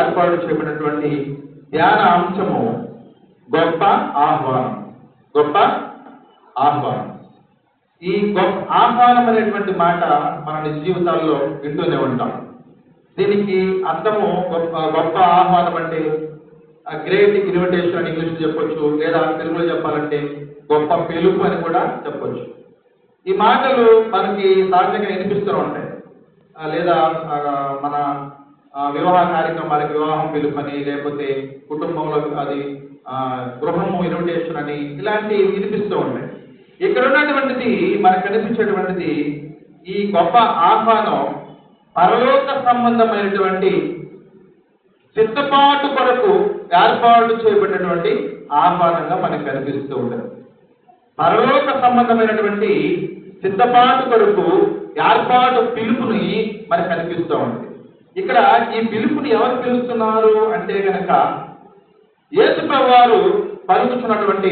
ఏర్పాటు చేయబడినటువంటి ధ్యాన అంశము గొప్ప ఆహ్వానం. గొప్ప ఆహ్వానం. ఈ గొప్ప ఆహ్వానం అనేటువంటి మాట మన నిజ జీవితాల్లో వింటూనే ఉంటాం. దీనికి అర్థము గొప్ప ఆహ్వానం అంటే గ్రేట్ ఇన్విటేషన్ అని ఇంగ్లీష్ చెప్పొచ్చు, లేదా తెలుగులో చెప్పాలంటే గొప్ప పిలుపు అని కూడా చెప్పొచ్చు. ఈ మాటలు మనకి సహజంగా వినిపిస్తూ ఉంటాయి. లేదా మన వివాహ కార్యక్రమాలకి వివాహం పిలుపని, లేకపోతే కుటుంబంలో అది గృహము ఇన్విటేషన్ అని, ఇలాంటివి వినిపిస్తూ ఉంటాయి. ఇక్కడ ఉన్నటువంటిది మనకు కనిపించేటువంటిది ఈ గొప్ప ఆహ్వానం పరలోక సంబంధమైనటువంటి సిద్ధపాటు కొరకు ఏర్పాటు చేయబడినటువంటి ఆహ్వానంగా మనకు కనిపిస్తూ ఉంటుంది. పరలోక సంబంధమైనటువంటి సిద్ధపాటు కొరకు ఏర్పాటు పిలుపుని మనకు కనిపిస్తూ ఉంటుంది. ఇక్కడ ఈ పిలుపుని ఎవరు పిలుస్తున్నారు అంటే కనుక యేసు ప్రభువారు పలుకుతున్నటువంటి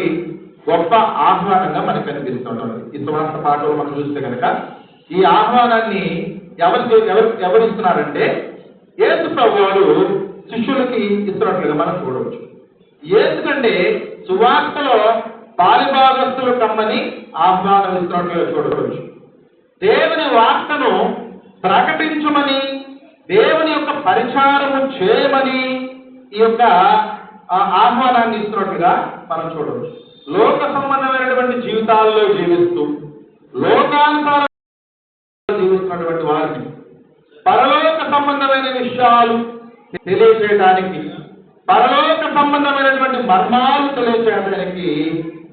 గొప్ప ఆహ్వానంగా మనకు కనిపిస్తుంటుంది. ఈ సువార్త పాటలు మనం చూస్తే కనుక ఈ ఆహ్వానాన్ని ఎవరు ఇస్తున్నారంటే యేసు ప్రభువారు శిష్యులకి ఇస్తున్నట్లుగా మనం చూడవచ్చు. ఎందుకంటే సువార్తలో పాలిభాగస్తులు కమ్మని ఆహ్వానం ఇస్తున్నట్లుగా చూడవచ్చు. దేవుని వార్తను ప్రకటించమని, దేవుని యొక్క పరిచారము చేయమని ఈ యొక్క ఆహ్వానాన్ని ఇస్తున్నట్లుగా మనం చూడవచ్చు. లోక సంబంధమైనటువంటి జీవితాల్లో జీవిస్తూ లోకానుసార జీవిస్తున్నటువంటి వారిని పరలోక సంబంధమైన విషయాలు తెలియజేయడానికి, పరలోక సంబంధమైనటువంటి మర్మాలు తెలియజేయడానికి